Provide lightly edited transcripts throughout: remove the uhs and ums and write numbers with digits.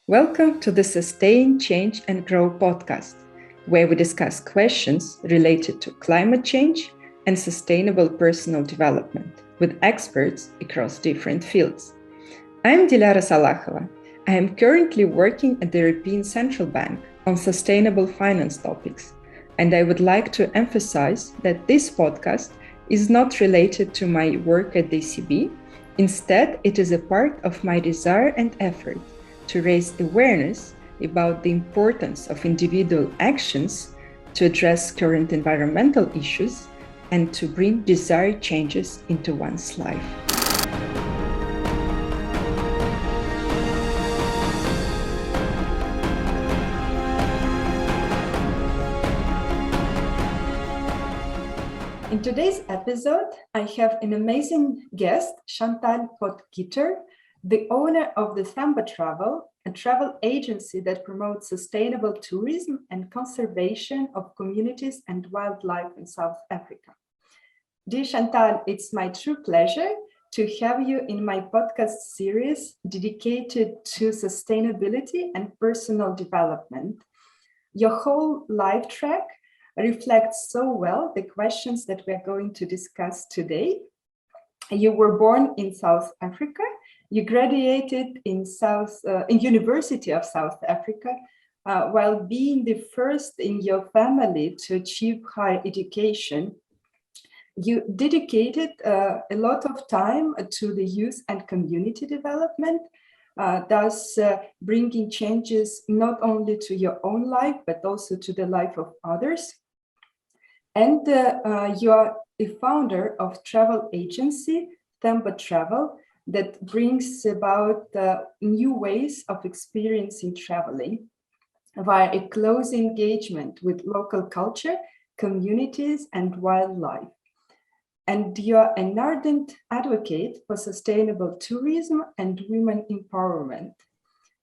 Welcome to the Sustain, Change and Grow podcast, where we discuss questions related to climate change and sustainable personal development with experts across different fields. I'm Dilara Salahova. I am currently working at the European Central Bank on sustainable finance topics, and I would like to emphasize that this podcast is not related to my work at the ECB. Instead, it is a part of my desire and effort to raise awareness about the importance of individual actions to address current environmental issues and to bring desired changes into one's life. In today's episode, I have an amazing guest, Chantal Potgieter, the owner of the Themba Travel, a travel agency that promotes sustainable tourism and conservation of communities and wildlife in South Africa. Dear Chantal, it's my true pleasure to have you in my podcast series dedicated to sustainability and personal development. Your whole life track reflects so well the questions that we're going to discuss today. You were born in South Africa. You graduated in University of South Africa, while being the first in your family to achieve higher education. You dedicated a lot of time to the youth and community development, thus bringing changes not only to your own life, but also to the life of others. And you are the founder of travel agency, Themba Travel, that brings about new ways of experiencing traveling via a close engagement with local culture, communities, and wildlife. And you're an ardent advocate for sustainable tourism and women empowerment.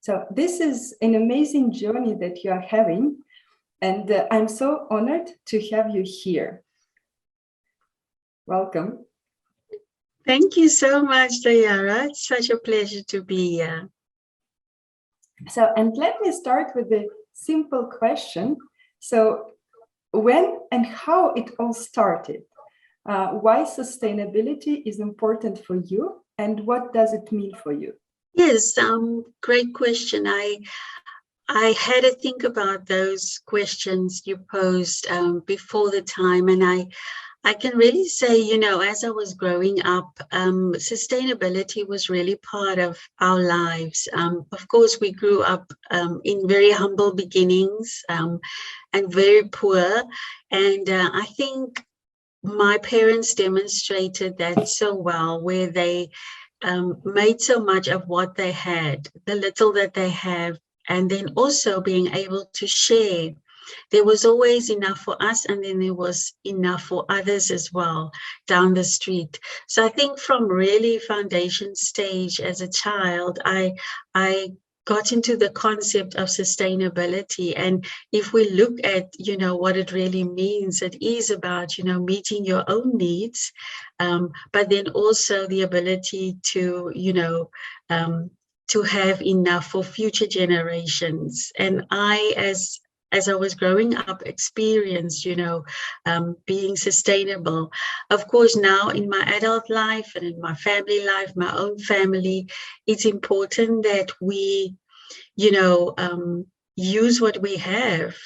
So this is an amazing journey that you are having, and I'm so honored to have you here. Welcome. Thank you so much, Dilara. It's such a pleasure to be here. So, and let me start with a simple question. So, when and how it all started? Why sustainability is important for you, and what does it mean for you? Yes, great question. I had to think about those questions you posed before the time, and I can really say, as I was growing up, sustainability was really part of our lives. Of course, we grew up in very humble beginnings and very poor. And I think my parents demonstrated that so well, where they made so much of what they had, the little that they have, and then also being able to share. There was always enough for us, and then there was enough for others as well down the street. So I think from really foundation stage as a child, I got into the concept of sustainability. And if we look at, what it really means, it is about, meeting your own needs, but then also the ability to, to have enough for future generations. And I, as I was growing up, experienced, being sustainable. Of course, now in my adult life and in my family life, my own family, it's important that we, use what we have.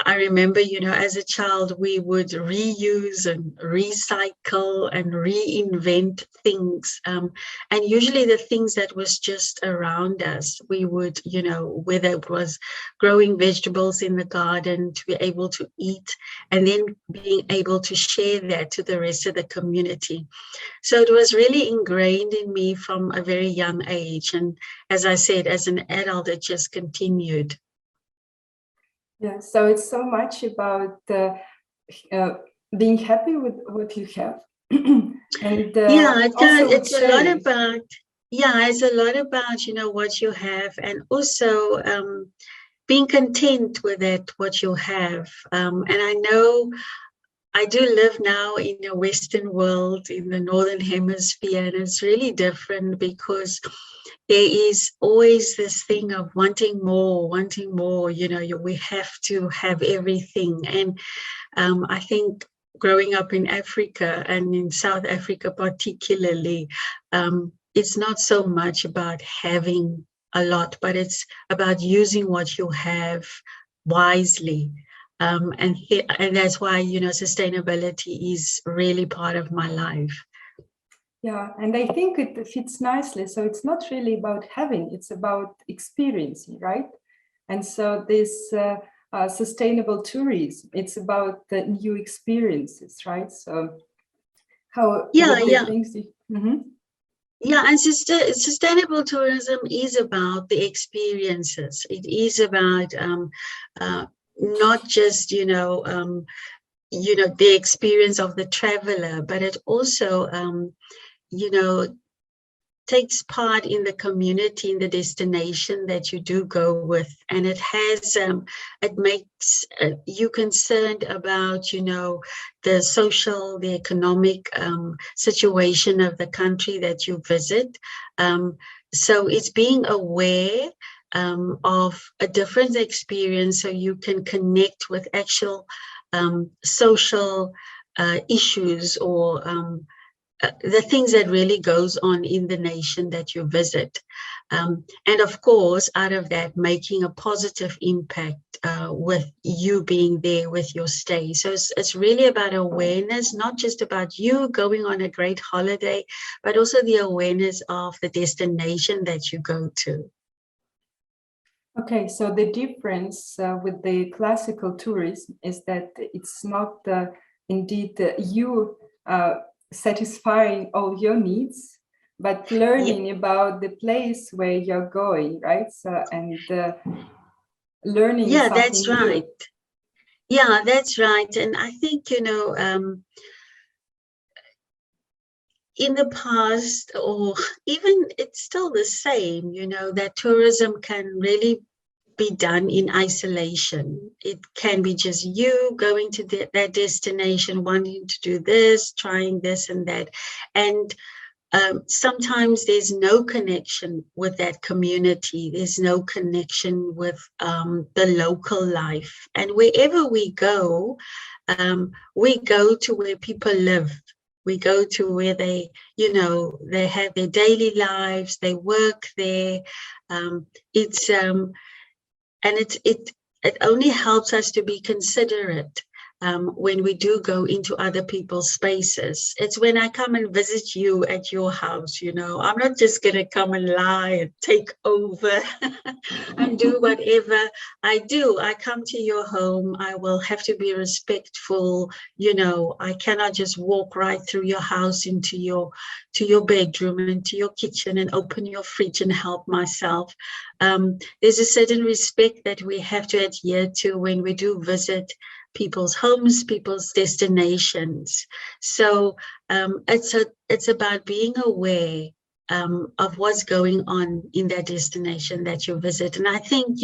I remember, as a child, we would reuse and recycle and reinvent things. And usually the things that was just around us, we would, whether it was growing vegetables in the garden to be able to eat, and then being able to share that to the rest of the community. So it was really ingrained in me from a very young age. And as I said, as an adult, it just continued. Yeah, so it's so much about being happy with what you have. And it's a lot about, it's a lot about, what you have, and also being content with that, what you have. And I know I do live now in a Western world, in the Northern Hemisphere, and it's really different because there is always this thing of wanting more, we have to have everything. And I think growing up in Africa, and in South Africa particularly, it's not so much about having a lot, but it's about using what you have wisely. And that's why, sustainability is really part of my life. Yeah, and I think it fits nicely. So it's not really about having, it's about experiencing, right? And so this sustainable tourism, it's about the new experiences, right? So how things Yeah, and sustainable tourism is about the experiences. It is about not just the experience of the traveler, but it also takes part in the community, in the destination that you do go with, and it makes you concerned about the social, the economic situation of the country that you visit. So it's being aware of a different experience, so you can connect with actual social issues, or the things that really goes on in the nation that you visit. And of course, out of that, making a positive impact with you being there with your stay. So it's really about awareness, not just about you going on a great holiday, but also the awareness of the destination that you go to. Okay, so the difference with the classical tourism is that it's not indeed you satisfying all your needs, but learning about the place where you're going, right? So, and learning something that's right. new. Yeah, that's right. And I think, in the past, or even it's still the same, that tourism can really be done in isolation. It can be just you going to that destination, wanting to do this, trying this and that. And sometimes there's no connection with that community. There's no connection with the local life. And wherever we go to where people live. We go to where they have their daily lives, they work there. It only helps us to be considerate when we do go into other people's spaces. It's when I come and visit you at your house, I'm not just going to come and lie and take over and do whatever I do. I come to your home. I will have to be respectful. I cannot just walk right through your house into your bedroom and into your kitchen and open your fridge and help myself. There's a certain respect that we have to adhere to when we do visit people's homes, people's destinations. So it's about being aware of what's going on in that destination that you visit. And I think,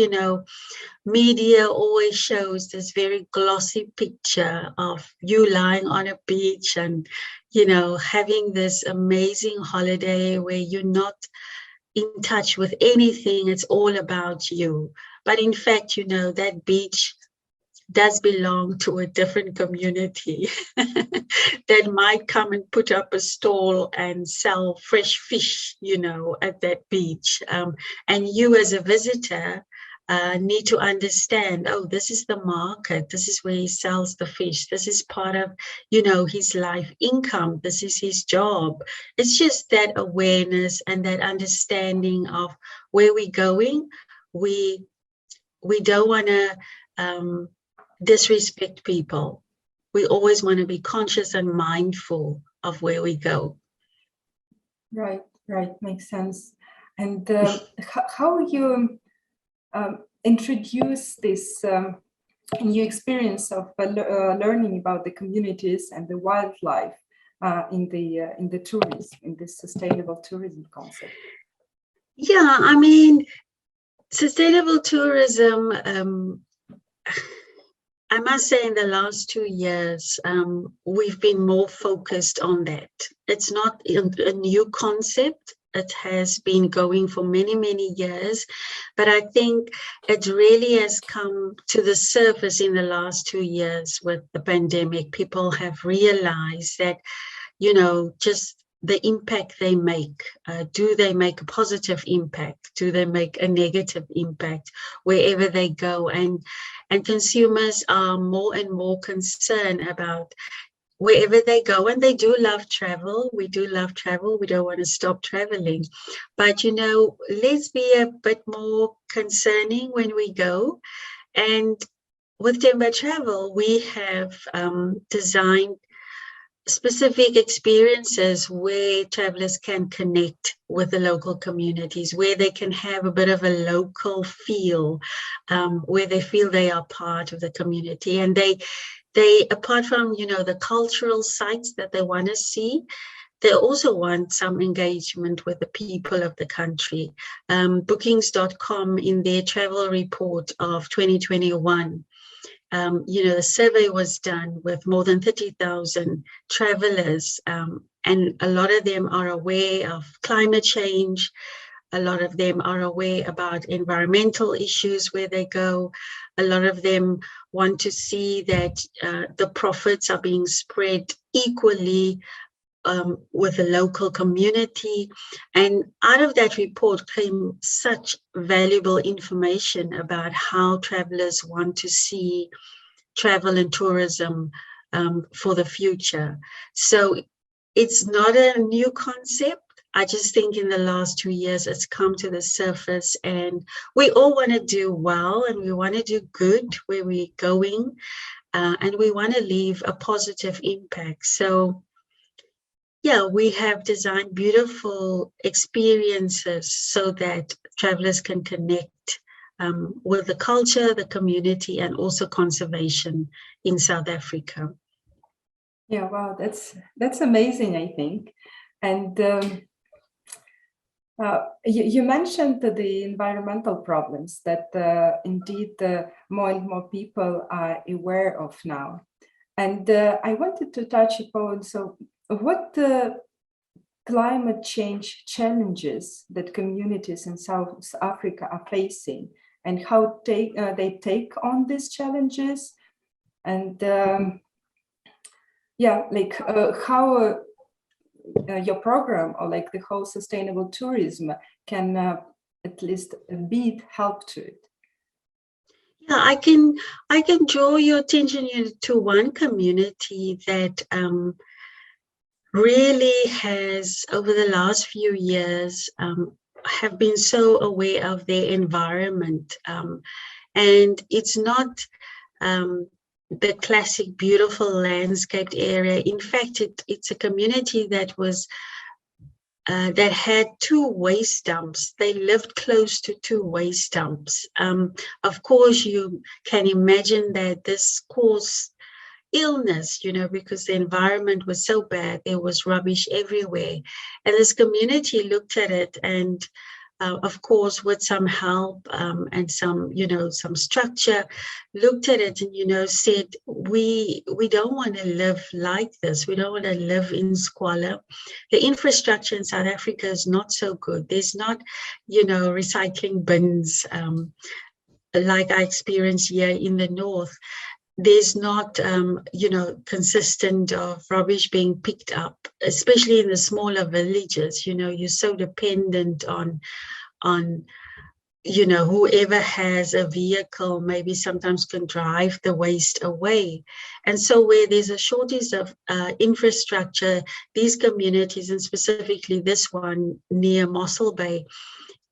media always shows this very glossy picture of you lying on a beach and, having this amazing holiday where you're not in touch with anything. It's all about you. But in fact, that beach does belong to a different community that might come and put up a stall and sell fresh fish, at that beach. And you as a visitor need to understand, this is the market. This is where he sells the fish. This is part of, his life income. This is his job. It's just that awareness and that understanding of where we're going. We don't want to disrespect people. We always want to be conscious and mindful of where we go. Right, makes sense. And how you introduce this new experience of learning about the communities and the wildlife in the tourism, in this sustainable tourism concept? Yeah, I mean, sustainable tourism, I must say in the last 2 years, we've been more focused on that. It's not a new concept. it has been going for many, many years. But I think it really has come to the surface in the last 2 years with the pandemic. People have realized that, just the impact they make. Do they make a positive impact? Do they make a negative impact wherever they go? And consumers are more and more concerned about wherever they go, and they do love travel. We do love travel. We don't want to stop traveling. But, let's be a bit more concerning when we go. And with Themba Travel, we have designed specific experiences where travelers can connect with the local communities, where they can have a bit of a local feel, where they feel they are part of the community. And they apart from, the cultural sites that they want to see, they also want some engagement with the people of the country. Bookings.com, in their travel report of 2021, the survey was done with more than 30,000 travelers, and a lot of them are aware of climate change. A lot of them are aware about environmental issues where they go. A lot of them want to see that the profits are being spread equally with the local community. And out of that report came such valuable information about how travelers want to see travel and tourism for the future. So it's not a new concept. I just think in the last 2 years, it's come to the surface, and we all want to do well, and we want to do good where we're going, and we want to leave a positive impact. So, yeah, we have designed beautiful experiences so that travelers can connect with the culture, the community, and also conservation in South Africa. Yeah, wow, that's amazing, I think. And you mentioned the environmental problems that indeed more and more people are aware of now. And I wanted to touch upon, so what climate change challenges that communities in South Africa are facing, and how they take on these challenges, and how your program, or like the whole sustainable tourism, can at least help to it. Yeah, I can draw your attention to one community that really has, over the last few years, have been so aware of their environment, and it's not the classic beautiful landscaped area. In fact, it's a community that was that had 2 waste dumps. They lived close to 2 waste dumps. Of course, you can imagine that this caused illness, because the environment was so bad. There was rubbish everywhere. And this community looked at it, and of course, with some help and some structure, looked at it and, said, we don't want to live like this. We don't want to live in squalor. The infrastructure in South Africa is not so good. There's not, recycling bins like I experienced here in the north. There's not, consistent of rubbish being picked up, especially in the smaller villages. You're so dependent on, whoever has a vehicle maybe sometimes can drive the waste away. And so where there's a shortage of infrastructure, these communities, and specifically this one near Mossel Bay,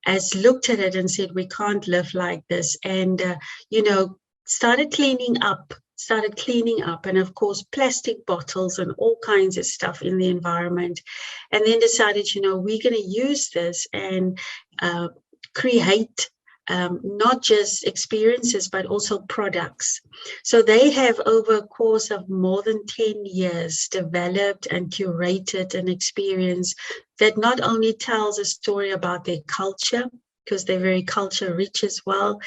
has looked at it and said, we can't live like this. And, started cleaning up, and of course, plastic bottles and all kinds of stuff in the environment. And then decided, we're going to use this and create not just experiences, but also products. So they have, over a course of more than 10 years, developed and curated an experience that not only tells a story about their culture, because they're very culture rich as well.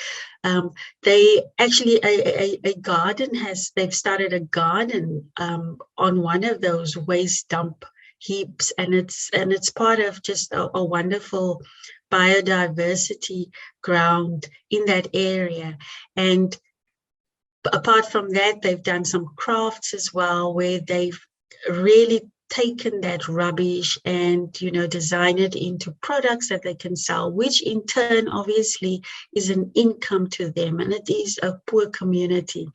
They actually, they've started a garden on one of those waste dump heaps, and it's part of just a wonderful biodiversity ground in that area. And apart from that, they've done some crafts as well, where they've really taken that rubbish and, you know, design it into products that they can sell, which in turn obviously is an income to them, and it is a poor community.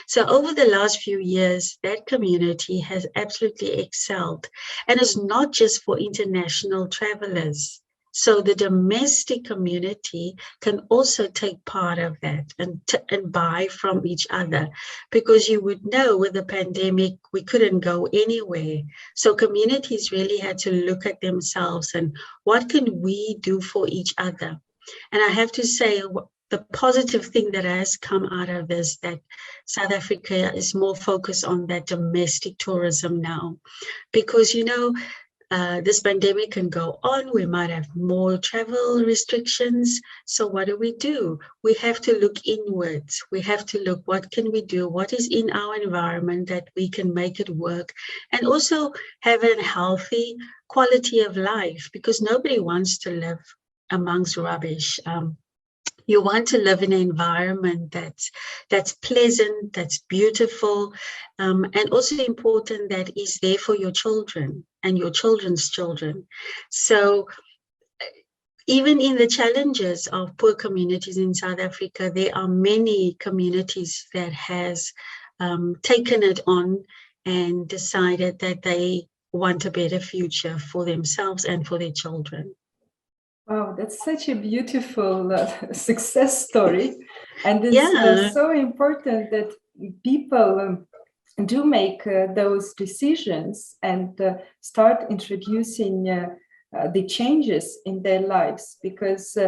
So over the last few years, that community has absolutely excelled, and it's not just for international travelers. So the domestic community can also take part of that and buy from each other, because you would know with the pandemic, we couldn't go anywhere. So communities really had to look at themselves and what can we do for each other? And I have to say, the positive thing that has come out of this, that South Africa is more focused on that domestic tourism now, because, you know, this pandemic can go on. We might have more travel restrictions. So what do? We have to look inwards. We have to look, what can we do? What is in our environment that we can make it work? And also have a healthy quality of life, because nobody wants to live amongst rubbish. You want to live in an environment that's pleasant, that's beautiful, and also important, that is there for your children and your children's children. So even in the challenges of poor communities in South Africa, there are many communities that has taken it on and decided that they want a better future for themselves and for their children. Wow, that's such a beautiful success story. And it's so important that people do make those decisions and start introducing the changes in their lives, because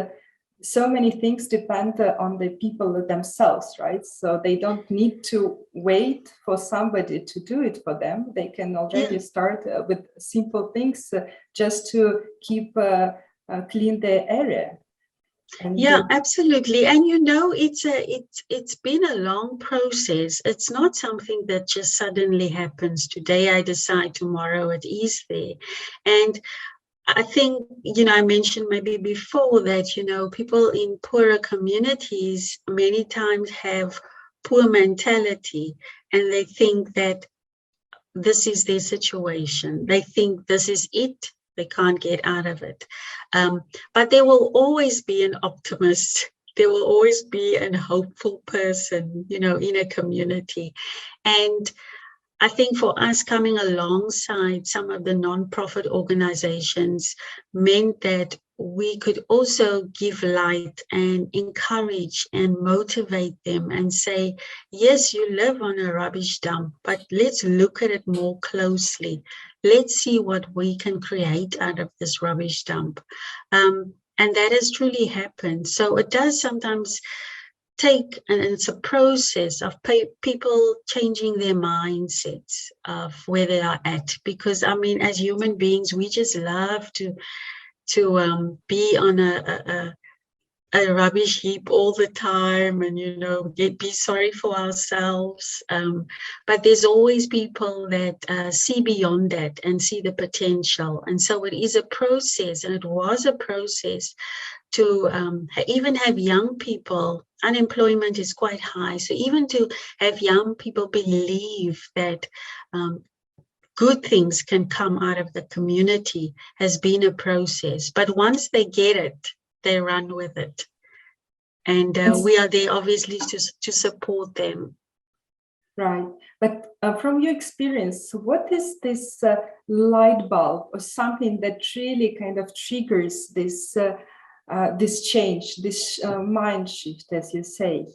so many things depend on the people themselves, right? So they don't need to wait for somebody to do it for them. They can already start with simple things just to keep clean their area. And absolutely. And you know, it's been a long process. It's not something that just suddenly happens. Today I decide, tomorrow it is there. And I think, you know, I mentioned maybe before that, you know, people in poorer communities many times have poor mentality, and they think that this is their situation. They think this is it. They can't get out of it. But there will always be an optimist. There will always be a hopeful person, you know, in a community. And I think for us, coming alongside some of the non-profit organizations meant that we could also give light and encourage and motivate them and say, yes, you live on a rubbish dump, but let's look at it more closely. Let's see what we can create out of this rubbish dump. And that has truly happened. So it does sometimes take, and it's a process of people changing their mindsets of where they are at. Because, I mean, as human beings, we just love to be on a rubbish heap all the time, and, you know, be sorry for ourselves. But there's always people that see beyond that and see the potential. And so it is a process, and it was a process to even have young people. Unemployment is quite high. So even to have young people believe that good things can come out of the community has been a process. But once they get it, they run with it. And we are there obviously to support them. Right. But from your experience, what is this light bulb or something that really kind of triggers this this change, this mind shift, as you say?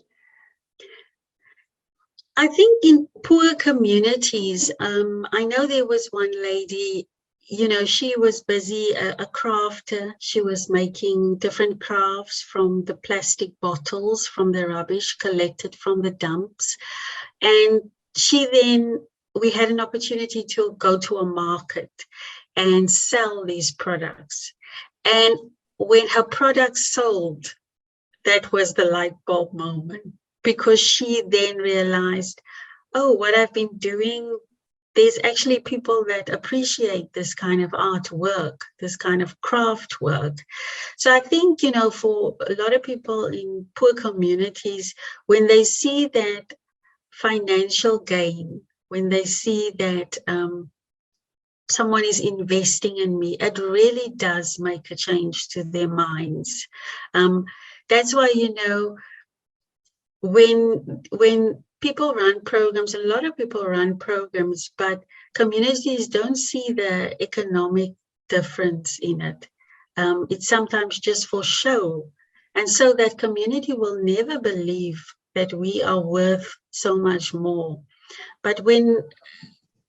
I think in poor communities, I know there was one lady, you know, she was busy, a crafter. She was making different crafts from the plastic bottles, from the rubbish collected from the dumps. And we had an opportunity to go to a market and sell these products. And when her products sold, that was the light bulb moment, because she then realized, oh, what I've been doing there's actually people that appreciate this kind of artwork, this kind of craft work. So I think, for a lot of people in poor communities, when they see that financial gain, when they see that someone is investing in me, it really does make a change to their minds. That's why, when people run programs, a lot of people run programs, but communities don't see the economic difference in it. It's sometimes just for show. And so that community will never believe that we are worth so much more. But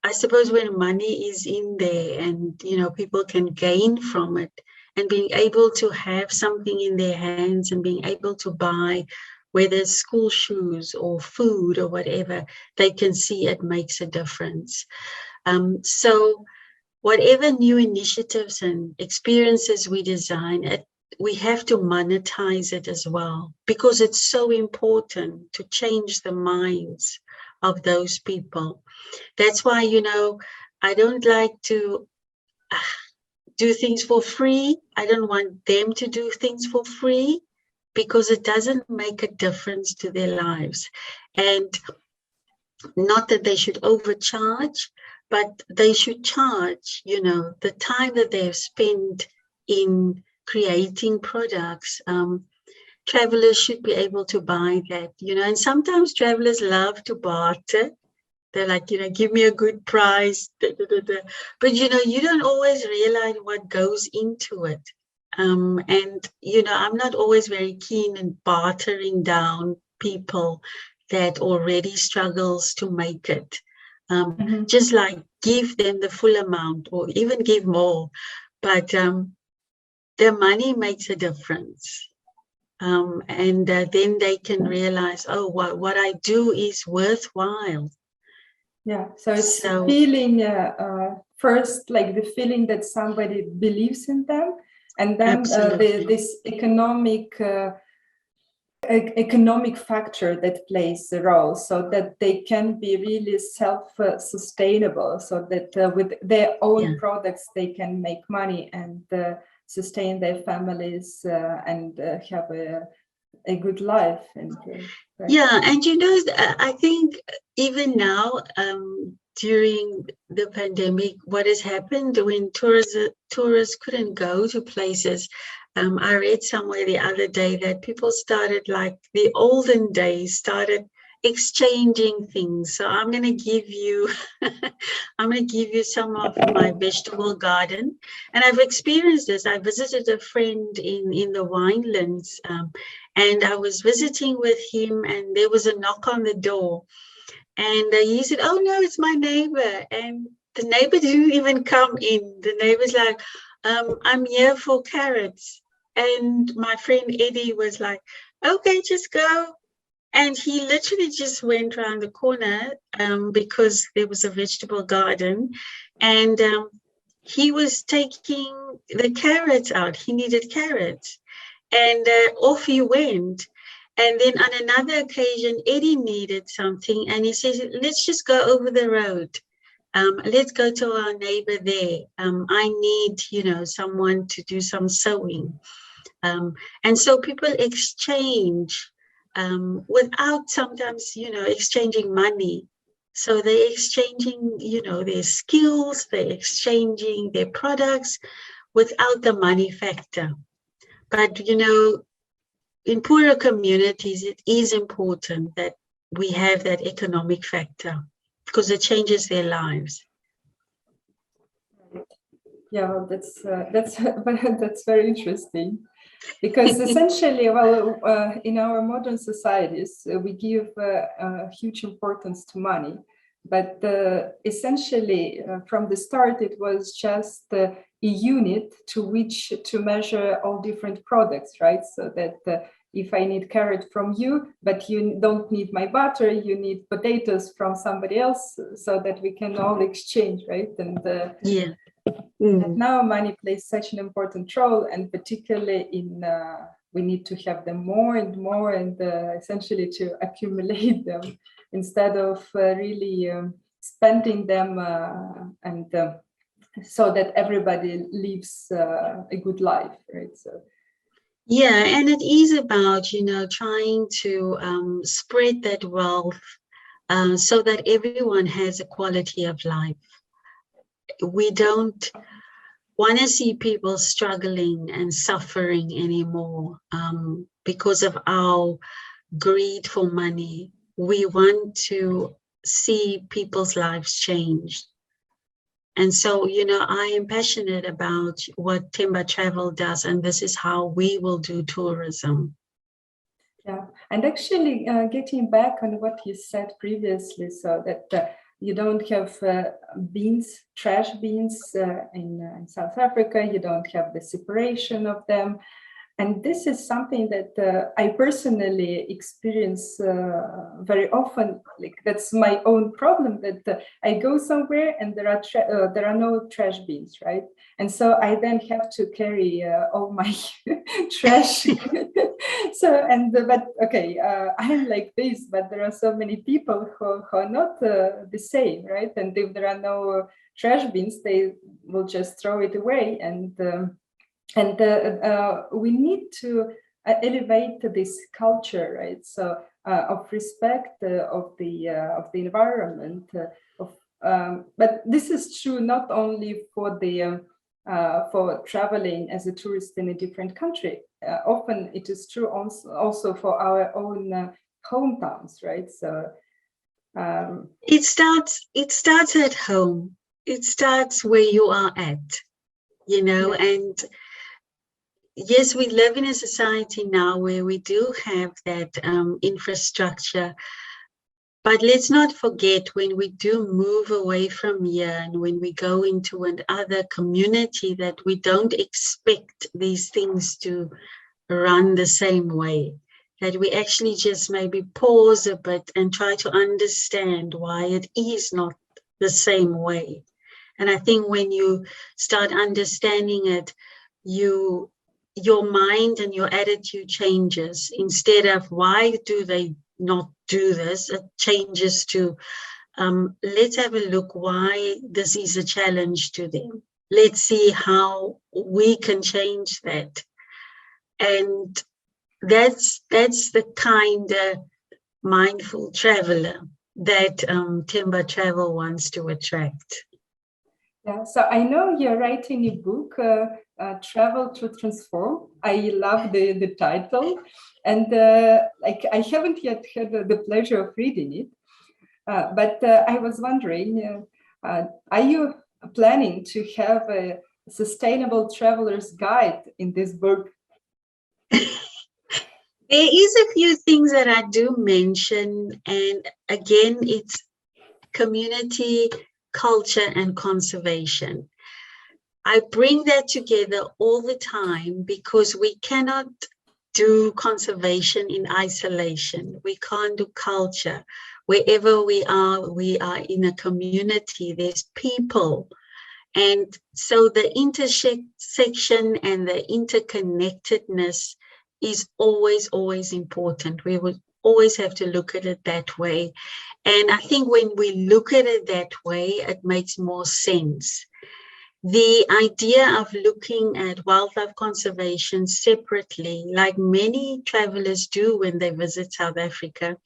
I suppose when money is in there and, people can gain from it, and being able to have something in their hands and being able to buy, whether it's school shoes or food or whatever, they can see it makes a difference. So whatever new initiatives and experiences we design, we have to monetize it as well, because it's so important to change the minds of those people. That's why, I don't like to do things for free. I don't want them to do things for free, because it doesn't make a difference to their lives. And not that they should overcharge, but they should charge, the time that they have spent in creating products. Travelers should be able to buy that, and sometimes travelers love to barter. They're like, give me a good price. But, you don't always realize what goes into it. And, I'm not always very keen in bartering down people that already struggles to make it. Just like give them the full amount or even give more. But the money makes a difference. And then they can realize, oh, what I do is worthwhile. Yeah, so it's feeling first, like the feeling that somebody believes in them, and then this economic factor that plays a role, so that they can be really self-sustainable, so that with their own products they can make money and sustain their families and have a good life. And right? Yeah, and I think even now, during the pandemic, what has happened when tourists couldn't go to places, I read somewhere the other day that people started, like the olden days, started exchanging things. So I'm going to give you some of my vegetable garden, and I've experienced this. I visited a friend in the winelands, and I was visiting with him, and there was a knock on the door, and he said, "Oh no, it's my neighbor." And the neighbor didn't even come in. The neighbor's like, "I'm here for carrots." And my friend Eddie was like, "Okay, just go." And he literally just went around the corner because there was a vegetable garden, and he was taking the carrots out. He needed carrots, and off he went. And then on another occasion, Eddie needed something, and he says, "Let's just go over the road. Let's go to our neighbor there. I need, someone to do some sewing." And so people exchange without sometimes, exchanging money. So they're exchanging, their skills, they're exchanging their products without the money factor. But, in poorer communities, it is important that we have that economic factor because it changes their lives. Yeah, well, that's very interesting. Because essentially, in our modern societies, we give huge importance to money. But essentially, from the start, it was just a unit to measure all different products, right? So that if I need carrot from you, but you don't need my butter, you need potatoes from somebody else, so that we can all exchange, right? And And now money plays such an important role, and particularly we need to have them more and more, and essentially to accumulate them instead of really spending them and so that everybody lives a good life, right? So. Yeah, and it is about, trying to spread that wealth so that everyone has a quality of life. We don't want to see people struggling and suffering anymore because of our greed for money. We want to see people's lives change. And so, I am passionate about what Themba Travel does, and this is how we will do tourism. Yeah, and actually getting back on what you said previously, so that you don't have trash bins in South Africa, you don't have the separation of them. And this is something that I personally experience very often. Like that's my own problem. That I go somewhere and there are no trash bins, right? And so I then have to carry all my trash. But okay, I'm like this, but there are so many people who are not the same, right? And if there are no trash bins, they will just throw it away and we need to elevate this culture, right? So of respect of the environment. But this is true not only for for traveling as a tourist in a different country. Often it is true also for our own hometowns, right? So it starts at home. It starts where you are at, and yes, we live in a society now where we do have that infrastructure, but let's not forget when we do move away from here and when we go into another community that we don't expect these things to run the same way, that we actually just maybe pause a bit and try to understand why it is not the same way. And I think when you start understanding it, your mind and your attitude changes. Instead of why do they not do this, it changes to let's have a look why this is a challenge to them. Let's see how we can change that. And that's the kind of mindful traveler that Themba Travel wants to attract. Yeah, so I know you're writing a book, Travel to Transform. I love the title, and I haven't yet had the pleasure of reading it. But I was wondering, are you planning to have a sustainable traveler's guide in this book? There is a few things that I do mention, and again, it's community, culture, and conservation. I bring that together all the time because we cannot do conservation in isolation. We can't do culture. Wherever we are in a community, there's people. And so the intersection and the interconnectedness is always, always important. We would always have to look at it that way. And I think when we look at it that way, it makes more sense. The idea of looking at wildlife conservation separately, like many travelers do when they visit South Africa,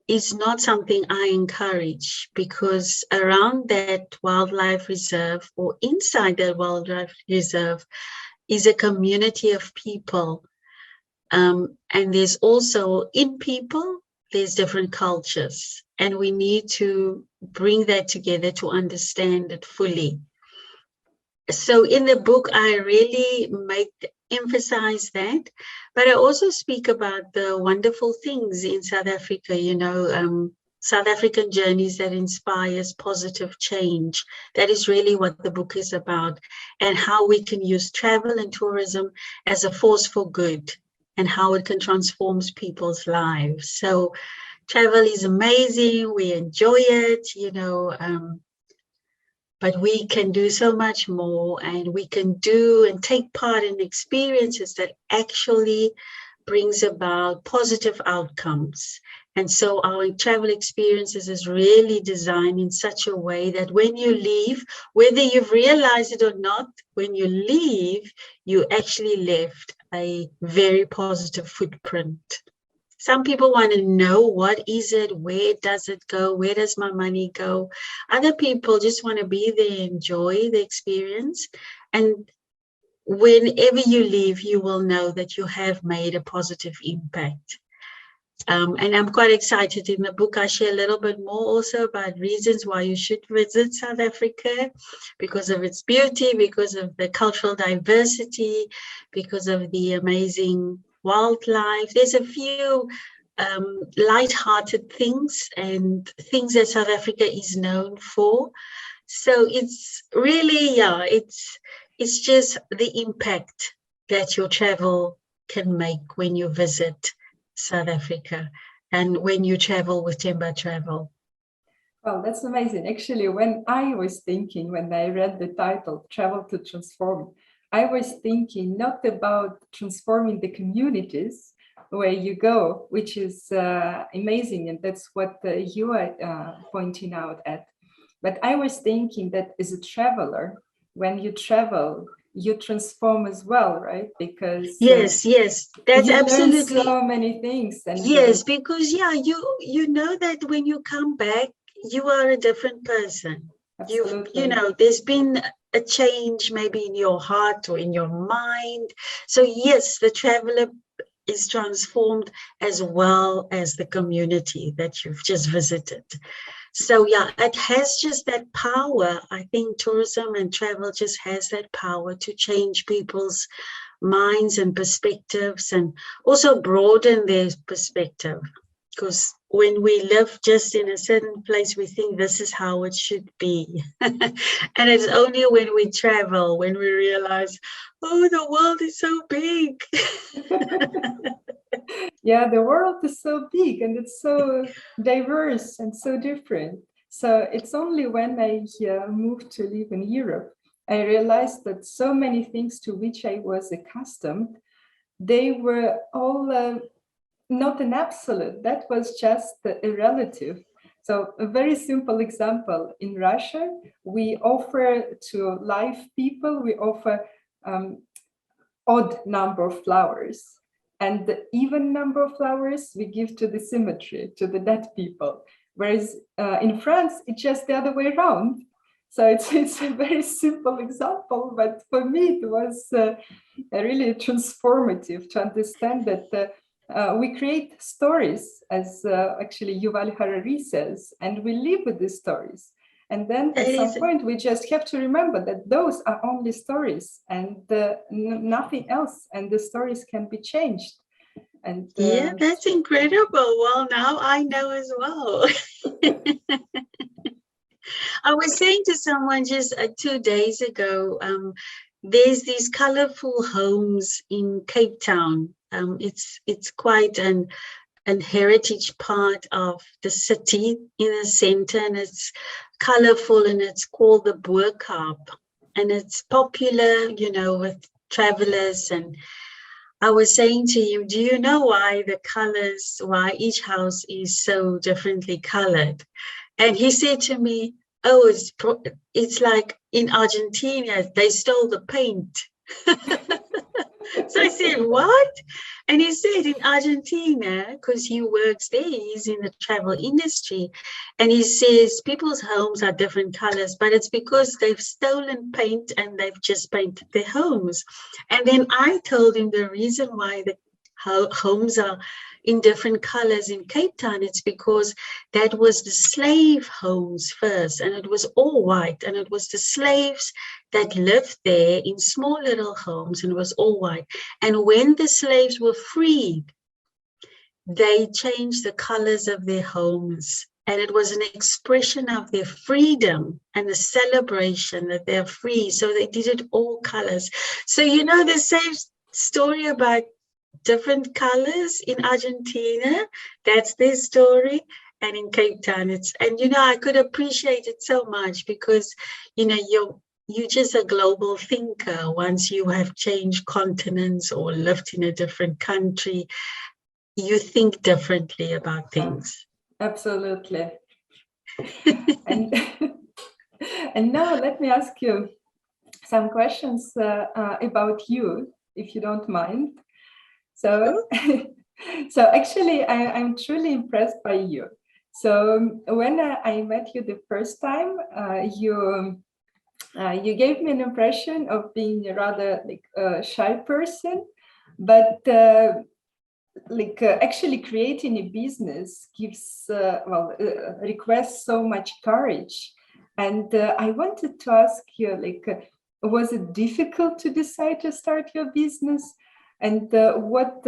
is not something I encourage, because around that wildlife reserve or inside that wildlife reserve is a community of people. And there's also in people, there's different cultures, and we need to bring that together to understand it fully. So in the book, I really emphasize that, but I also speak about the wonderful things in South Africa, South African journeys that inspires positive change. That is really what the book is about, and how we can use travel and tourism as a force for good, and how it can transform people's lives. So travel is amazing. We enjoy it, but we can do so much more, and we can do and take part in experiences that actually brings about positive outcomes. And so our travel experiences is really designed in such a way that when you leave, whether you've realized it or not, when you leave, you actually left a very positive footprint. Some people want to know, what is it? Where does it go? Where does my money go? Other people just want to be there, enjoy the experience. And whenever you leave, you will know that you have made a positive impact. And I'm quite excited. In the book, I share a little bit more also about reasons why you should visit South Africa, because of its beauty, because of the cultural diversity, because of the amazing wildlife. There's a few light-hearted things and things that South Africa is known for. So it's really, it's just the impact that your travel can make when you visit South Africa and when you travel with Themba Travel. Well, that's amazing. Actually, when I read the title, Travel to Transform, I was thinking not about transforming the communities where you go, which is amazing, and that's what you are pointing out at. But I was thinking that as a traveler, when you travel, you transform as well, right? Because yes, that's you absolutely learn so many things. And yes, because you know that when you come back, you are a different person. Absolutely. There's been a change maybe in your heart or in your mind. So yes, the traveler is transformed as well as the community that you've just visited. So yeah, it has just that power. I think tourism and travel just has that power to change people's minds and perspectives, and also broaden their perspective. Because when we live just in a certain place, we think this is how it should be. And it's only when we travel, when we realize, oh, the world is so big. Yeah, the world is so big and it's so diverse and so different. So it's only when I moved to live in Europe, I realized that so many things to which I was accustomed, they were all not an absolute. That was just a relative. So a very simple example, in Russia, we offer to live people, we offer odd number of flowers. And the even number of flowers we give to the cemetery, to the dead people. Whereas in France, it's just the other way around. So it's a very simple example, but for me, it was really transformative to understand that we create stories, as actually Yuval Harari says, and we live with these stories. And then at some point, we just have to remember that those are only stories and nothing else, and the stories can be changed. And yeah, that's incredible. Well, now I know as well. I was saying to someone just 2 days ago, there's these colorful homes in Cape Town. It's quite an heritage part of the city in the center, and it's colorful, and it's called the Boerkaap, and it's popular, with travelers. And I was saying to him, do you know why why each house is so differently colored? And he said to me, oh, it's like in Argentina, they stole the paint. So I said, what? And he said in Argentina, because he works there, he's in the travel industry, and he says people's homes are different colors, but it's because they've stolen paint and they've just painted their homes. And then I told him the reason why the homes are in different colors in Cape Town, it's because that was the slave homes first, and it was all white, and it was the slaves that lived there in small little homes, and it was all white. And when the slaves were freed, they changed the colors of their homes, and it was an expression of their freedom and the celebration that they're free. So they did it all colors. So the same story about different colors in Argentina, that's their story. And in Cape Town, I could appreciate it so much because, you're just a global thinker once you have changed continents or lived in a different country. you think differently about things. Absolutely. And, and now let me ask you some questions about you, if you don't mind. So, so actually, I'm truly impressed by you. So when I met you the first time, you gave me an impression of being a rather like a shy person, but actually creating a business gives requests so much courage. And I wanted to ask you, was it difficult to decide to start your business? And what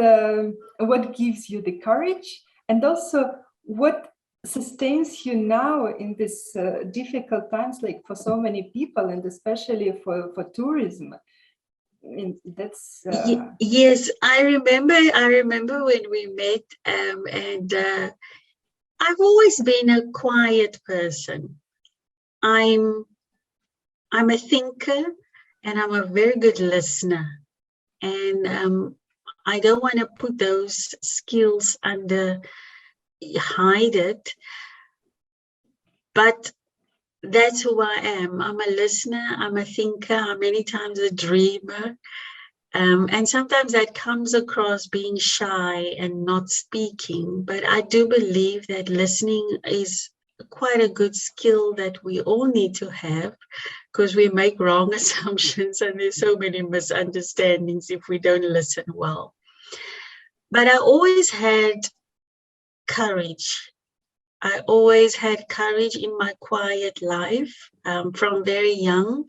gives you the courage? And also, what sustains you now in this difficult times, like for so many people, and especially for tourism? I mean, that's yes. I remember when we met, and I've always been a quiet person. I'm a thinker, and I'm a very good listener. And I don't want to put those skills hide it, but that's who I am. I'm a listener, I'm a thinker, I'm many times a dreamer. And sometimes that comes across being shy and not speaking, but I do believe that listening is quite a good skill that we all need to have, because we make wrong assumptions and there's so many misunderstandings if we don't listen well. But I always had courage. I always had courage in my quiet life. From very young,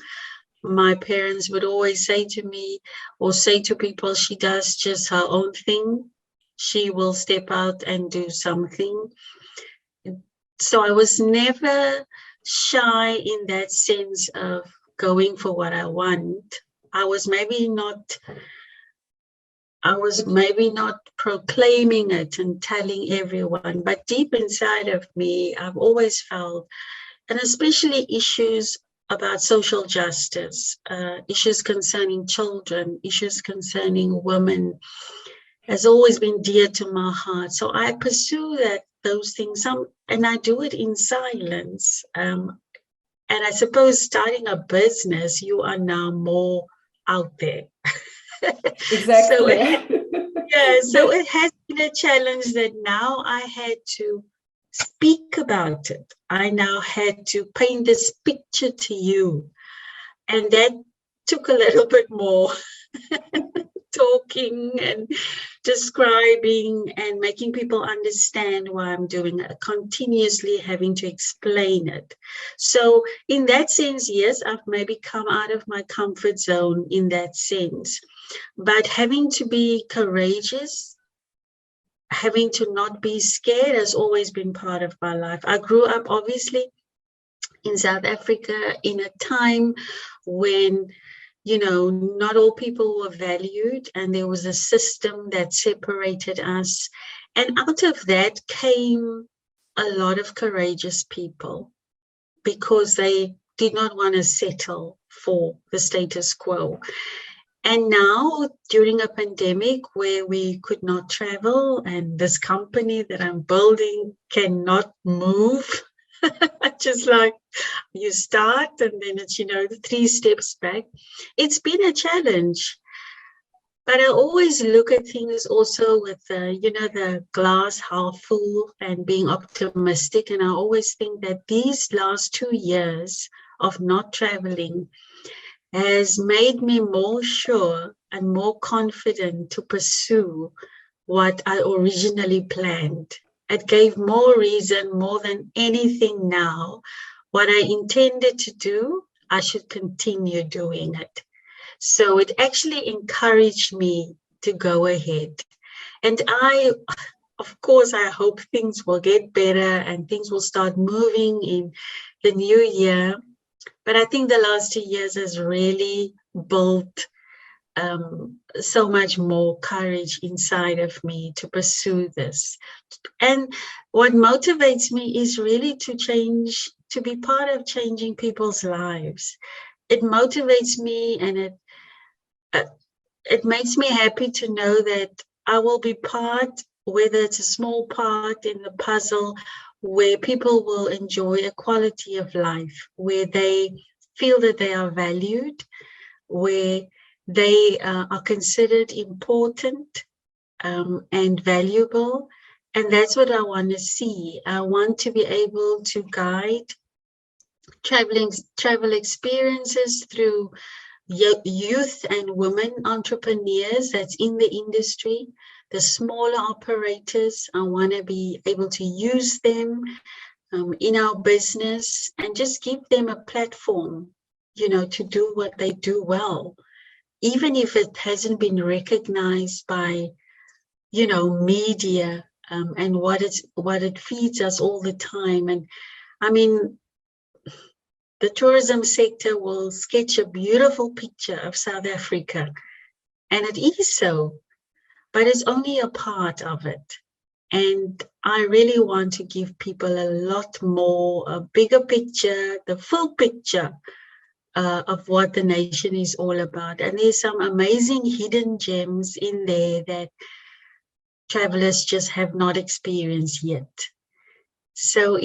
my parents would always say to me, or say to people, she does just her own thing. She will step out and do something. So I was never shy in that sense of going for what I want. I was maybe not proclaiming it and telling everyone, but deep inside of me, I've always felt, and especially issues about social justice, issues concerning children, issues concerning women, has always been dear to my heart. So I pursue those things, and I do it in silence. And I suppose starting a business, you are now more out there. Exactly. So it has been a challenge that now I had to speak about it. I now had to paint this picture to you. And that took a little bit more talking and describing and making people understand why I'm doing it, continuously having to explain it. So in that sense, yes, I've maybe come out of my comfort zone in that sense. But having to be courageous, having to not be scared has always been part of my life. I grew up, obviously, in South Africa in a time when, not all people were valued, and there was a system that separated us. And out of that came a lot of courageous people, because they did not want to settle for the status quo. And now, during a pandemic where we could not travel, and this company that I'm building cannot move, just like you start and then it's, the 3 steps back. It's been a challenge. But I always look at things also with, the glass half full and being optimistic. And I always think that these last 2 years of not traveling has made me more sure and more confident to pursue what I originally planned. It gave more reason, more than anything now. What I intended to do, I should continue doing it. So it actually encouraged me to go ahead. And of course, I hope things will get better and things will start moving in the new year. But I think the last 2 years has really built so much more courage inside of me to pursue this. And what motivates me is really to change, to be part of changing people's lives. It motivates me, and it makes me happy to know that I will be part whether it's a small part in the puzzle, where people will enjoy a quality of life, where they feel that they are valued, where they are considered important and valuable. And that's what I want to see. I want to be able to guide travel experiences through youth and women entrepreneurs that's in the industry, the smaller operators. I want to be able to use them in our business and just give them a platform, to do what they do well, even if it hasn't been recognized by, media and what it feeds us all the time. And I mean, the tourism sector will sketch a beautiful picture of South Africa, and it is so, but it's only a part of it. And I really want to give people a lot more, a bigger picture, the full picture of what the nation is all about. And there's some amazing hidden gems in there that travelers just have not experienced yet. So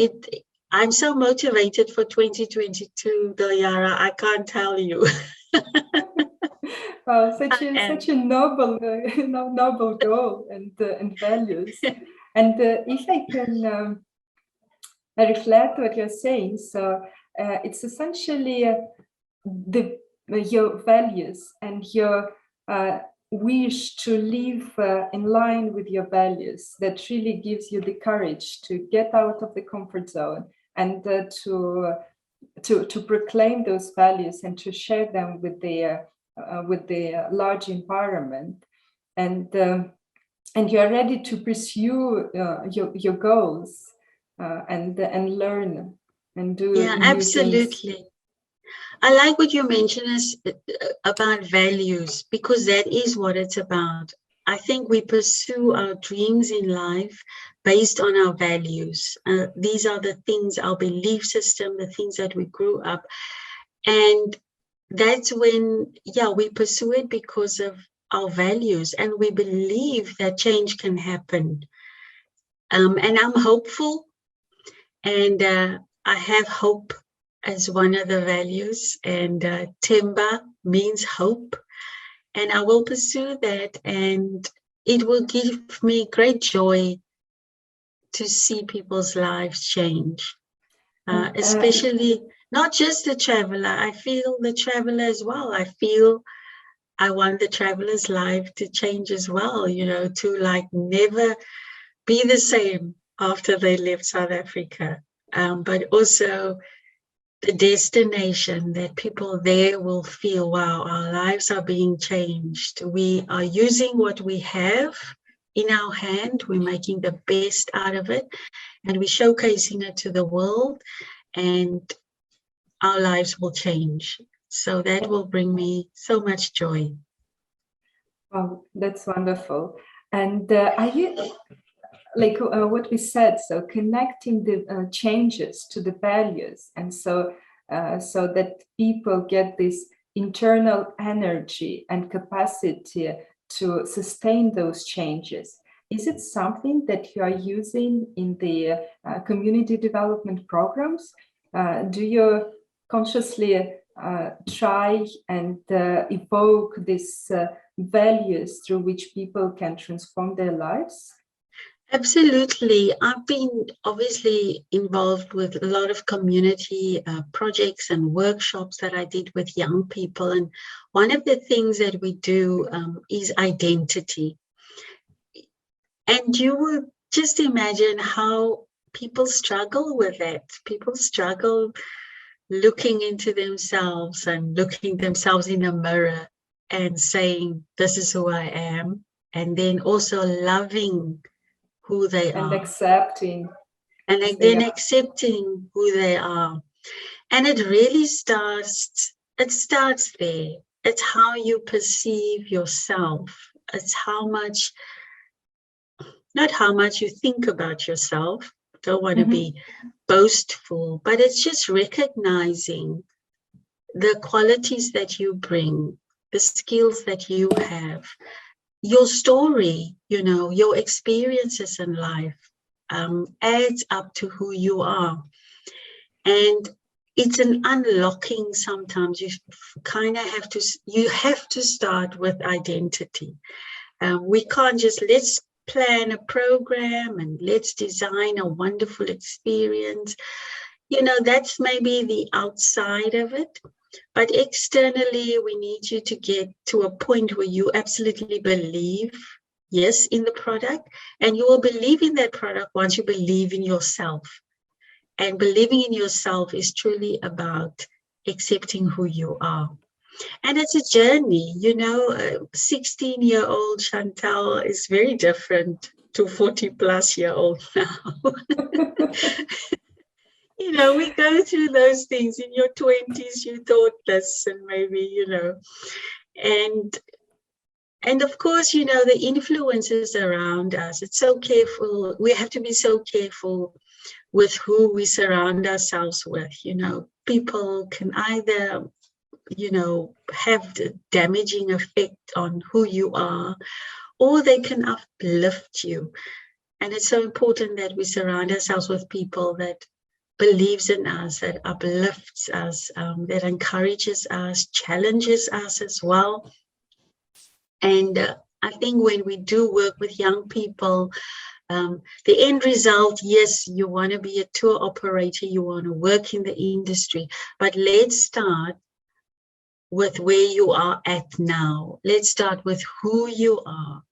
I'm so motivated for 2022, Dilara, I can't tell you. Wow, such a noble noble goal and values. And if I can reflect what you're saying, so it's essentially your values and your wish to live in line with your values that really gives you the courage to get out of the comfort zone and to proclaim those values and to share them with the large environment, and you are ready to pursue your goals and learn and do new absolutely things. I like what you mentioned about values, because that is what it's about. I think we pursue our dreams in life based on our values. These are the things, our belief system, the things that we grew up. And that's when, we pursue it because of our values, and we believe that change can happen. And I'm hopeful, and I have hope as one of the values, and Themba means hope, and I will pursue that, and it will give me great joy to see people's lives change, especially not just the traveler. I feel the traveler as well. I want the traveler's life to change as well, to like never be the same after they left South Africa, but also the destination, that people there will feel, wow, our lives are being changed. We are using what we have in our hand. We're making the best out of it, and we're showcasing it to the world, and our lives will change. So that will bring me so much joy. Oh, that's wonderful. And are you, like what we said, so connecting the changes to the values, and so that people get this internal energy and capacity to sustain those changes. Is it something that you are using in the community development programs? Do you consciously try and evoke these values through which people can transform their lives? Absolutely. I've been obviously involved with a lot of community projects and workshops that I did with young people. And one of the things that we do is identity. And you would just imagine how people struggle with that. People struggle looking into themselves and looking themselves in a mirror and saying, this is who I am. And then also loving who they are. And accepting. And then accepting who they are. And it really starts there. It's how you perceive yourself. It's not how much you think about yourself. Don't want to be boastful, but it's just recognizing the qualities that you bring, the skills that you have, your story, your experiences in life adds up to who you are. And it's an unlocking sometimes. You kind of have to start with identity. We can't just, let's plan a program and let's design a wonderful experience. That's maybe the outside of it. But externally, we need you to get to a point where you absolutely believe, yes, in the product. And you will believe in that product once you believe in yourself. And believing in yourself is truly about accepting who you are. And it's a journey, 16-year-old Chantal is very different to 40-plus-year-old now. We go through those things. In your 20s, you thought this, and maybe, and of course, the influences around us. It's so careful. We have to be so careful with who we surround ourselves with. People can either, have the damaging effect on who you are, or they can uplift you. And it's so important that we surround ourselves with people that believes in us, that uplifts us, that encourages us, challenges us as well. And I think when we do work with young people, the end result, yes, you want to be a tour operator, you want to work in the industry, but let's start with where you are at now. Let's start with who you are.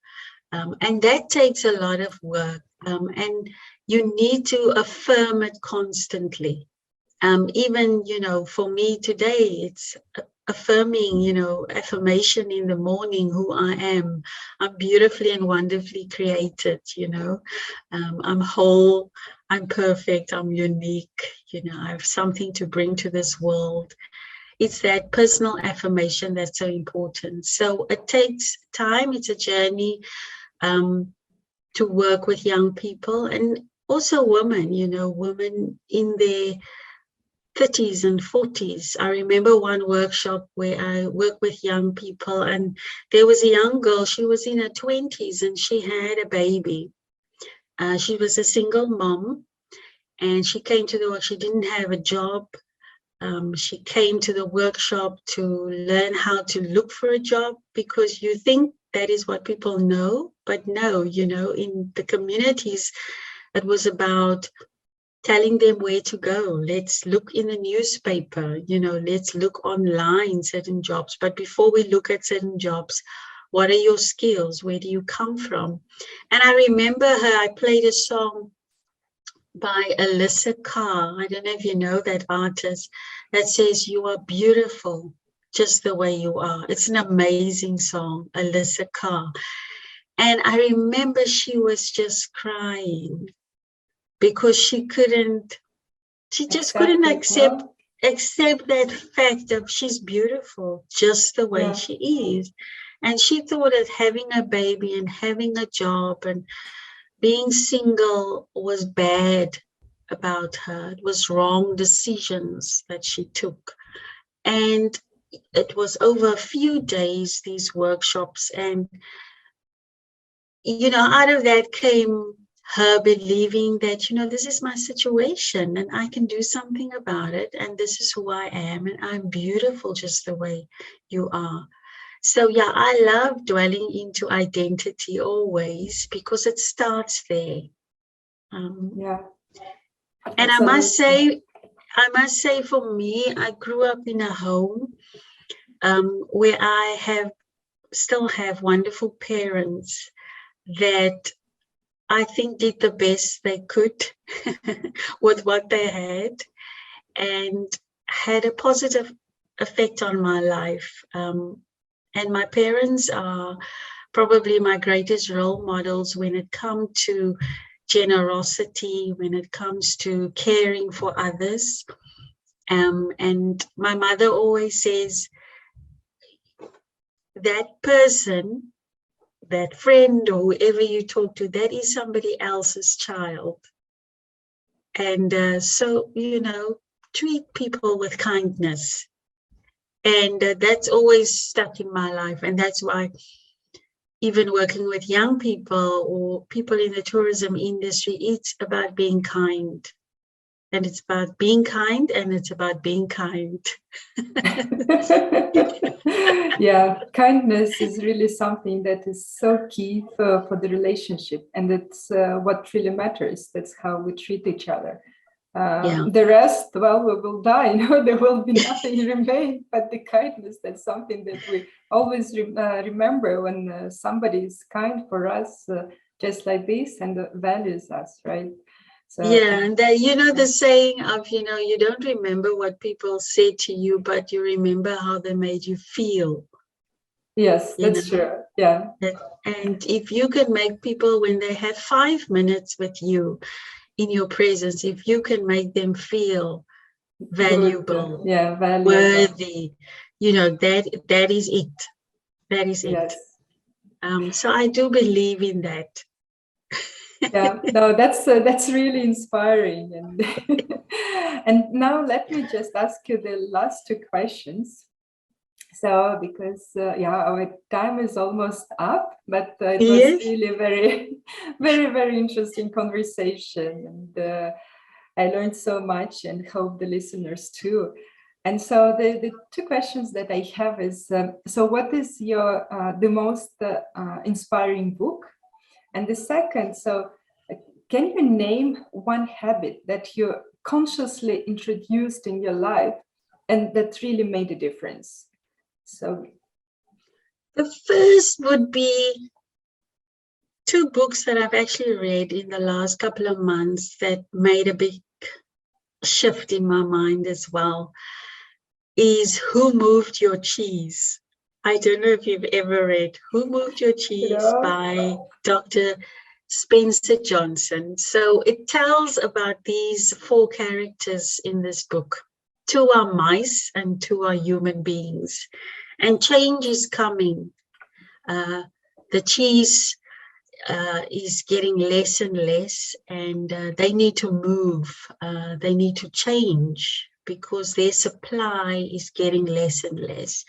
And that takes a lot of work. And you need to affirm it constantly. Even, for me today, it's affirming, affirmation in the morning, who I am. I'm beautifully and wonderfully created, I'm whole, I'm perfect, I'm unique, I have something to bring to this world. It's that personal affirmation that's so important. So it takes time, it's a journey to work with young people, and also women, women in their 30s and 40s. I remember one workshop where I worked with young people, and there was a young girl, she was in her 20s and she had a baby. She was a single mom, and she came to the work, she didn't have a job. She came to the workshop to learn how to look for a job, because you think that is what people know, but no, in the communities, it was about telling them where to go. Let's look in the newspaper, let's look online, certain jobs. But before we look at certain jobs, what are your skills? Where do you come from? And I remember I played a song by Alyssa Carr. I don't know if you know that artist, that says, "You are beautiful just the way you are." It's an amazing song, Alyssa Carr. And I remember she was just crying because she just couldn't accept that fact of she's beautiful just the way she is. And she thought that having a baby and having a job and being single was bad about her. It was wrong decisions that she took. And it was over a few days, these workshops. And, out of that came her believing that, this is my situation and I can do something about it. And this is who I am. And I'm beautiful just the way you are. So, I love dwelling into identity always, because it starts there. And I must say, for me, I grew up in a home where I still have wonderful parents that I think did the best they could with what they had, and had a positive effect on my life. And my parents are probably my greatest role models when it comes to generosity, when it comes to caring for others. And my mother always says, that person, that friend, or whoever you talk to, that is somebody else's child. And so, treat people with kindness. And that's always stuck in my life. And that's why even working with young people or people in the tourism industry, it's about being kind. And it's about being kind, and it's about being kind. Yeah, kindness is really something that is so key for the relationship. And that's what really matters. That's how we treat each other. The rest, well, we will die. There will be nothing remain but the kindness. That's something that we always remember when somebody is kind for us, just like this, and values us, right? So, and the saying of, you don't remember what people said to you, but you remember how they made you feel. Yes, that's true. Yeah. And if you can make people, when they have 5 minutes with you in your presence, if you can make them feel valuable, worthy, that is it. That is it. Yes. So I do believe in that. Yeah, no, that's really inspiring. And now let me just ask you the last two questions. So, because our time is almost up, but it was really a very, very, very interesting conversation, and I learned so much, and hope the listeners too. And so the two questions that I have is, so what is your the most inspiring book? And the second, so can you name one habit that you consciously introduced in your life and that really made a difference? So the first would be 2 books that I've actually read in the last couple of months that made a big shift in my mind as well, is Who Moved Your Cheese? I don't know if you've ever read Who Moved Your Cheese by Dr. Spencer Johnson. So it tells about these 4 characters in this book. 2 are mice and 2 are human beings. And change is coming. The cheese is getting less and less, and they need to move. They need to change because their supply is getting less and less.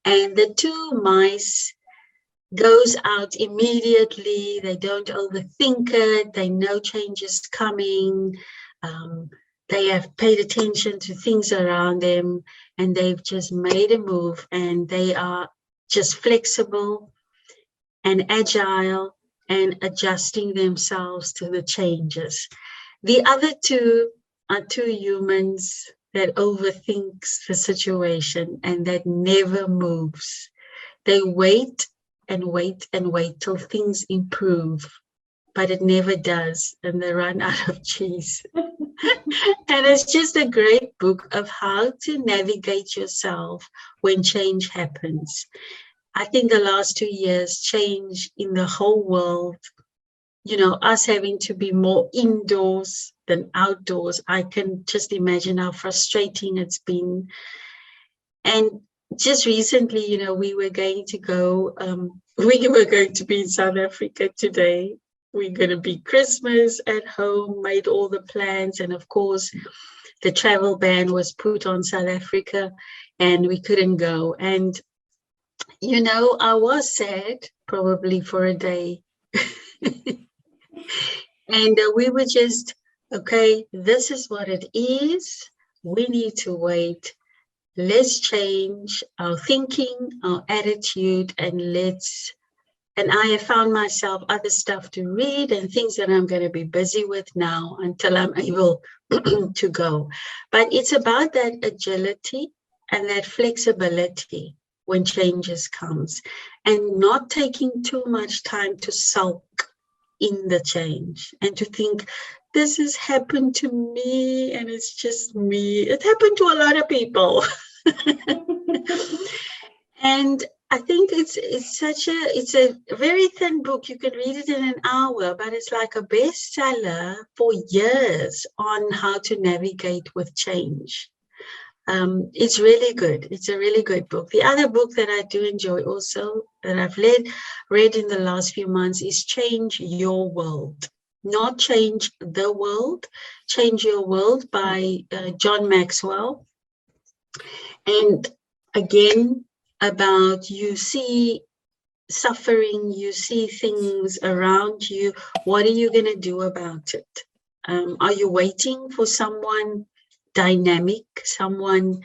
And the 2 mice goes out immediately. They don't overthink it. They know change is coming. They have paid attention to things around them, and they've just made a move, and they are just flexible and agile and adjusting themselves to the changes. The other 2 are 2 humans that overthinks the situation and that never moves. They wait and wait and wait till things improve, but it never does, and they run out of cheese. And it's just a great book of how to navigate yourself when change happens. I think the last 2 years, change in the whole world, us having to be more indoors than outdoors, I can just imagine how frustrating it's been. And just recently, we were going to go, we were going to be in South Africa today. We're going to be Christmas at home, made all the plans. And of course, the travel ban was put on South Africa and we couldn't go. And, I was sad probably for a day. And we were just, okay, this is what it is. We need to wait. Let's change our thinking, our attitude, and I have found myself other stuff to read and things that I'm going to be busy with now until I'm able to go. But it's about that agility and that flexibility when changes comes, and not taking too much time to sulk in the change and to think, this has happened to me and it's just me. It happened to a lot of people. And I think it's a very thin book. You can read it in an hour, but it's like a bestseller for years on how to navigate with change. It's really good. It's a really good book. The other book that I do enjoy also, that I've read in the last few months, is Change Your World. Not Change the World, Change Your World by John Maxwell. And again, about you see suffering, you see things around you. What are you going to do about it? Are you waiting for someone dynamic, someone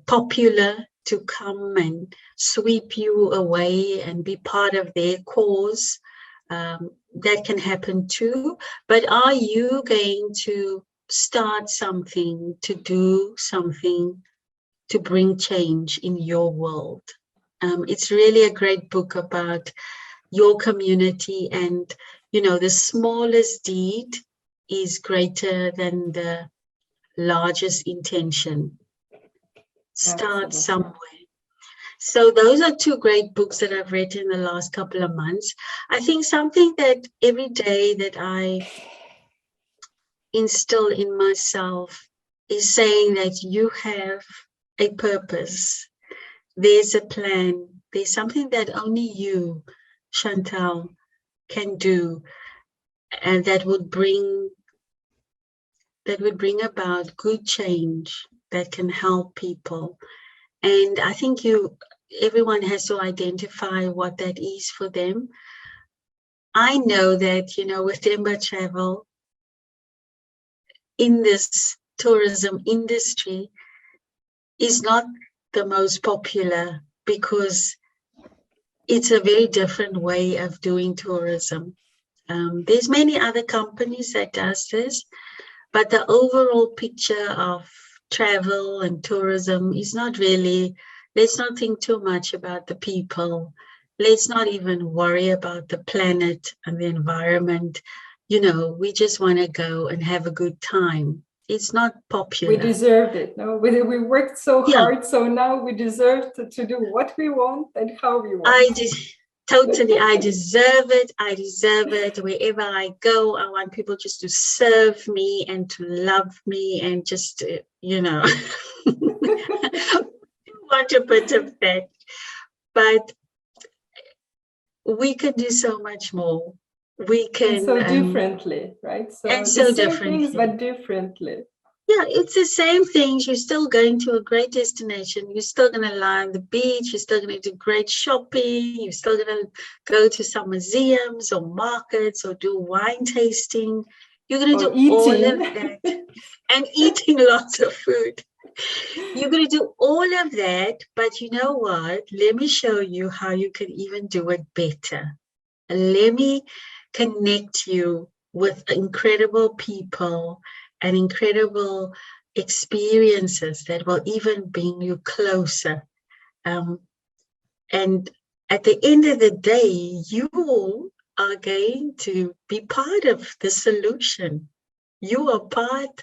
popular to come and sweep you away and be part of their cause? That can happen too. But are you going to start something, to do something, to bring change in your world? It's really a great book about your community, and the smallest deed is greater than the largest intention. Start somewhere. So those are two great books that I've read in the last couple of months. I think something that every day that I instill in myself is saying that you have a purpose. There's a plan. There's something that only you, Chantal, can do, and that would bring about good change that can help people. And I think everyone has to identify what that is for them. I know that, with Themba Travel, in this tourism industry, is not the most popular because it's a very different way of doing tourism. There's many other companies that does this, but the overall picture of travel and tourism is not really, let's not think too much about the people. Let's not even worry about the planet and the environment. We just want to go and have a good time. It's not popular. We deserved it. No, we worked so hard, so now we deserve to do what we want and how we want. I deserve it. I deserve it. Wherever I go, I want people just to serve me and to love me and just, want a bit of that. But we can do so much more. We can. And so differently, right? So and so differently. Things, but differently. Yeah, it's the same things. You're still going to a great destination. You're still going to lie on the beach. You're still going to do great shopping. You're still going to go to some museums or markets or do wine tasting. You're going to do all of that and eating lots of food. You're going to do all of that, but you know what? Let me show you how you can even do it better. Let me connect you with incredible people and incredible experiences that will even bring you closer. And at the end of the day, you are going to be part of the solution. You are part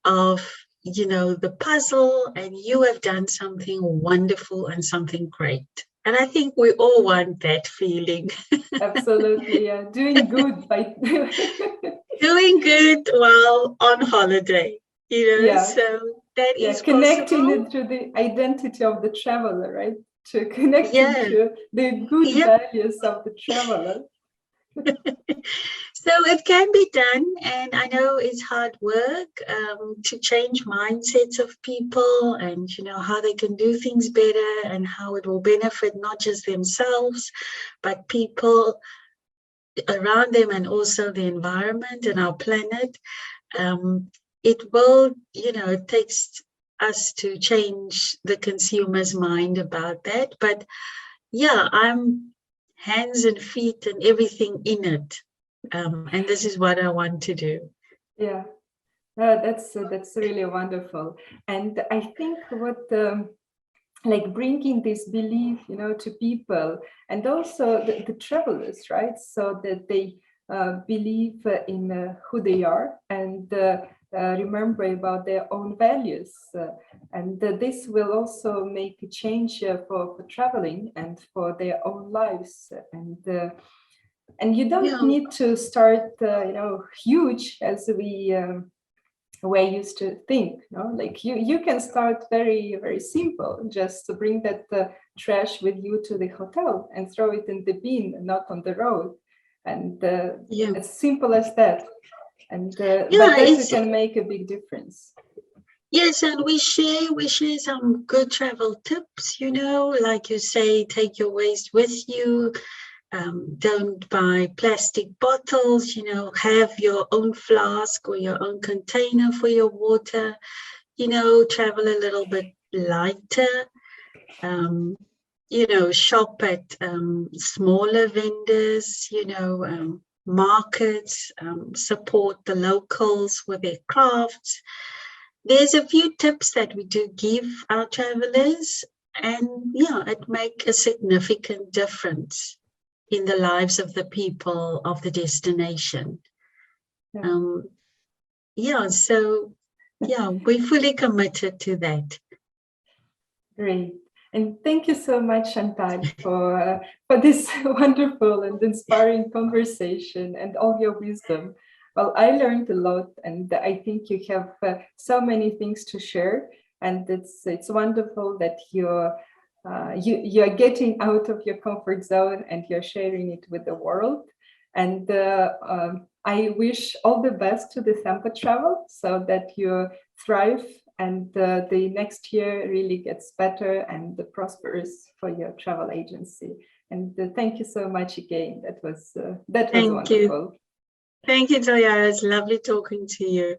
of, the puzzle, and you have done something wonderful and something great. And I think we all want that feeling. Absolutely, yeah. Doing good by doing good while on holiday, Yeah. So that is connecting possible. it to the identity of the traveler, right? To connect it to the good values of the traveler. So it can be done, and I know it's hard work to change mindsets of people, and how they can do things better and how it will benefit not just themselves but people around them and also the environment and our planet. It will, it takes us to change the consumer's mind about that, but I'm hands and feet and everything in it. And this is what I want to do. Yeah, that's really wonderful. And I think what like bringing this belief, to people, and also the travelers, right? So that they believe in who they are and remember about their own values. And this will also make a change for traveling and for their own lives. And you don't need to start, huge as we were used to think. Like you can start very, very simple. Just to bring that trash with you to the hotel and throw it in the bin, not on the road. And as simple as that. And but that can make a big difference. Yes, and we share some good travel tips, like you say, take your waste with you. Don't buy plastic bottles, have your own flask or your own container for your water, travel a little bit lighter, shop at smaller vendors, markets, support the locals with their crafts. There's a few tips that we do give our travelers, and it makes a significant difference in the lives of the people of the destination. So we're fully committed to that. Great. And thank you so much, Chantal, for this wonderful and inspiring conversation and all your wisdom. Well, I learned a lot, and I think you have so many things to share. And it's wonderful that you're getting out of your comfort zone and you're sharing it with the world. And I wish all the best to the Themba Travel so that you thrive and the next year really gets better and prosperous for your travel agency. And thank you so much again. That was wonderful. Thank you, Toya. It's lovely talking to you.